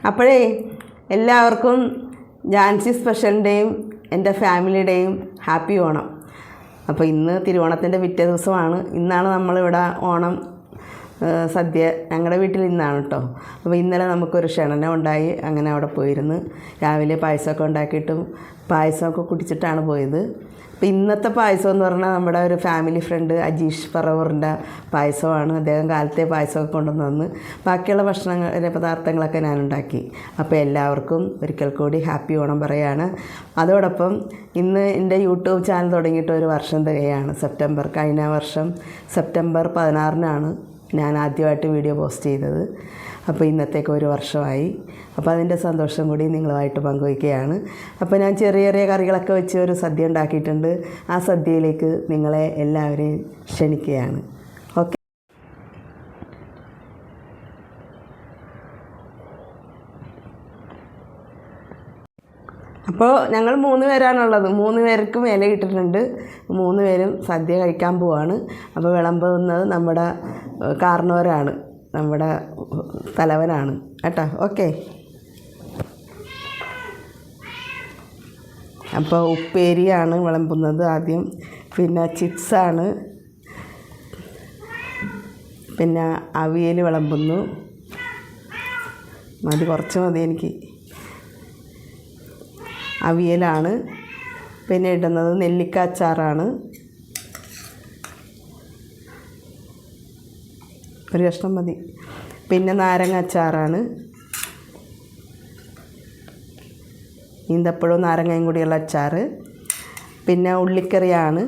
അപ്പോഴേ എല്ലാവർക്കും ജാൻസി സ്പെഷ്യലിൻ്റെയും എൻ്റെ ഫാമിലിയുടെയും ഹാപ്പി ഓണം. അപ്പോൾ ഇന്ന് തിരുവോണത്തിൻ്റെ പിറ്റേ ദിവസമാണ്. ഇന്നാണ് നമ്മളിവിടെ ഓണം സദ്യ ഞങ്ങളുടെ വീട്ടിൽ ഇന്നാണ് കേട്ടോ. അപ്പോൾ ഇന്നലെ നമുക്കൊരു ക്ഷണനം ഉണ്ടായി. അങ്ങനെ അവിടെ പോയിരുന്നു. രാവിലെ പായസമൊക്കെ ഉണ്ടാക്കിയിട്ടും പായസമൊക്കെ കുടിച്ചിട്ടാണ് പോയത്. അപ്പോൾ ഇന്നത്തെ പായസം എന്ന് പറഞ്ഞാൽ നമ്മുടെ ഒരു ഫാമിലി ഫ്രണ്ട് അജീഷ് പറവൂറിൻ്റെ പായസമാണ്. അദ്ദേഹം കാലത്തെ പായസമൊക്കെ കൊണ്ടുവന്ന് ബാക്കിയുള്ള പദാർത്ഥങ്ങളൊക്കെ ഞാനുണ്ടാക്കി. അപ്പോൾ എല്ലാവർക്കും ഒരിക്കൽ കൂടി ഹാപ്പി ഓണം പറയുകയാണ്. അതോടൊപ്പം ഇന്ന് എൻ്റെ യൂട്യൂബ് ചാനൽ തുടങ്ങിയിട്ട് ഒരു വർഷം തികയാണ്. കഴിഞ്ഞ വർഷം സെപ്റ്റംബർ 16-നാണ് ഞാൻ ആദ്യമായിട്ട് വീഡിയോ പോസ്റ്റ് ചെയ്തത്. അപ്പോൾ ഇന്നത്തേക്ക് ഒരു വർഷമായി. അപ്പോൾ അതിൻ്റെ സന്തോഷം കൂടി നിങ്ങളുമായിട്ട് പങ്കുവയ്ക്കുകയാണ്. അപ്പോൾ ഞാൻ ചെറിയ ചെറിയ കറികളൊക്കെ വെച്ച് ഒരു സദ്യ ഉണ്ടാക്കിയിട്ടുണ്ട്. ആ സദ്യയിലേക്ക് നിങ്ങളെ എല്ലാവരെയും ക്ഷണിക്കുകയാണ്. ഓക്കെ. അപ്പോൾ ഞങ്ങൾ 3 പേരാണുള്ളത്. 3 പേർക്കും ഇല ഇട്ടിട്ടുണ്ട്. 3 പേരും സദ്യ കഴിക്കാൻ പോവാണ്. അപ്പോൾ വിളമ്പുന്നത് നമ്മുടെ കാർന്നോരാണ്, നമ്മുടെ തലവനാണ് കേട്ടോ. ഓക്കെ. അപ്പോൾ ഉപ്പേരിയാണ് വിളമ്പുന്നത് ആദ്യം. പിന്നെ ചിപ്സാണ്. പിന്നെ അവിയൽ വിളമ്പുന്നു. കുറച്ച് മതി എനിക്ക്. അവിയലാണ്. പിന്നെ ഇടുന്നത് നെല്ലിക്ക അച്ചാറാണ്. ഒരു കഷ്ണം മതി. പിന്നെ നാരങ്ങ അച്ചാറാണ്. ഈന്തപ്പഴവും നാരങ്ങയും കൂടിയുള്ള അച്ചാറ്. പിന്നെ ഉള്ളിക്കറിയാണ്.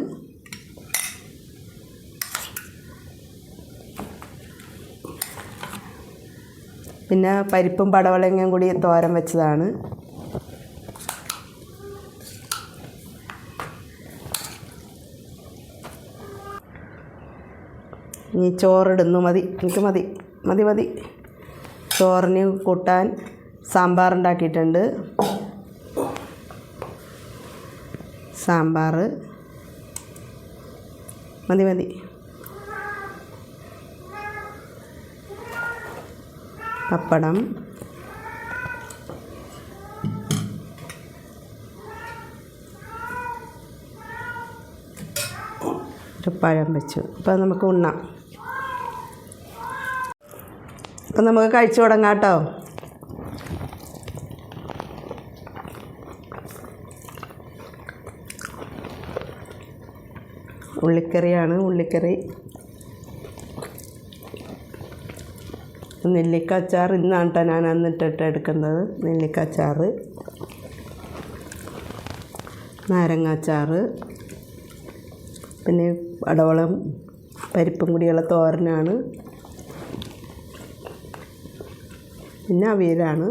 പിന്നെ പരിപ്പും പടവലങ്ങയും കൂടി തോരൻ വെച്ചതാണ്. ഇനി ചോറിടുന്നു. എനിക്ക് മതി. ചോറിന് കൂട്ടാൻ സാമ്പാർ ഉണ്ടാക്കിയിട്ടുണ്ട്. സാമ്പാർ മതി. പപ്പടം, ഒരു പഴം വെച്ചു. അപ്പോൾ നമുക്ക് ഉണ്ണാം. അപ്പം നമുക്ക് കഴിച്ചു തുടങ്ങാം കേട്ടോ. ഉള്ളിക്കറിയാണ്. ഉള്ളിക്കറി, നെല്ലിക്ക അച്ചാർ ഇന്നാണ് കേട്ടോ ഞാൻ അന്നിട്ടിട്ട് എടുക്കുന്നത്. നെല്ലിക്ക അച്ചാർ, നാരങ്ങ അച്ചാർ, പിന്നെ പടവളം പരിപ്പും കൂടിയുള്ള തോരനാണ്. പിന്നെ അവിയലാണ്.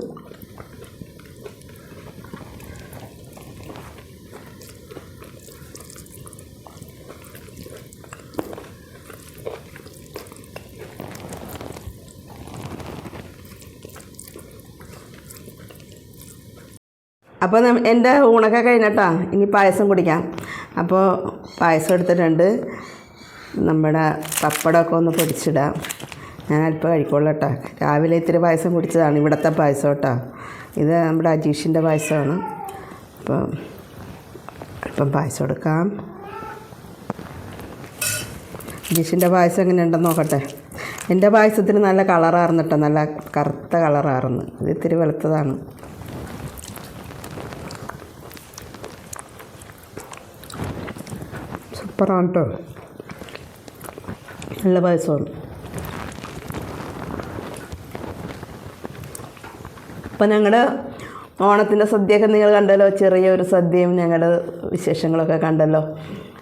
അപ്പോൾ എൻ്റെ ഊണൊക്കെ കഴിഞ്ഞിട്ടാ ഇനി പായസം കുടിക്കാം. അപ്പോൾ പായസം എടുത്തിട്ടുണ്ട്. നമ്മുടെ പപ്പടമൊക്കെ ഒന്ന് പൊടിച്ചിടാം. ഞാൻ അല്പം കഴിക്കുള്ളൂ കേട്ടോ. രാവിലെ ഇത്തിരി പായസം കുടിച്ചതാണ്. ഇവിടുത്തെ പായസം കേട്ടോ. ഇത് നമ്മുടെ അജീഷിൻ്റെ പായസമാണ്. അപ്പോൾ അല്പം പായസം എടുക്കാം. അജീഷിൻ്റെ പായസം എങ്ങനെയുണ്ടെന്ന് നോക്കട്ടെ. എൻ്റെ പായസത്തിന് നല്ല കളറായിരുന്നു കേട്ടോ. നല്ല കറുത്ത കളറായിരുന്നു. ഇത് ഇത്തിരി വെളുത്തതാണ്. സൂപ്പറാണ് കേട്ടോ. നല്ല പായസമാണ്. അപ്പോൾ ഞങ്ങളുടെ ഓണത്തിൻ്റെ സദ്യയൊക്കെ നിങ്ങൾ കണ്ടല്ലോ. ചെറിയൊരു സദ്യയും ഞങ്ങളുടെ വിശേഷങ്ങളൊക്കെ കണ്ടല്ലോ.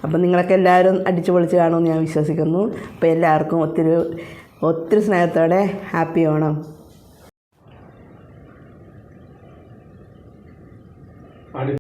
അപ്പോൾ നിങ്ങളൊക്കെ എല്ലാവരും അടിച്ചു പൊളിച്ച് കാണുമെന്ന് ഞാൻ വിശ്വസിക്കുന്നു. അപ്പോൾ എല്ലാവർക്കും ഒത്തിരി സ്നേഹത്തോടെ ഹാപ്പി ഓണം.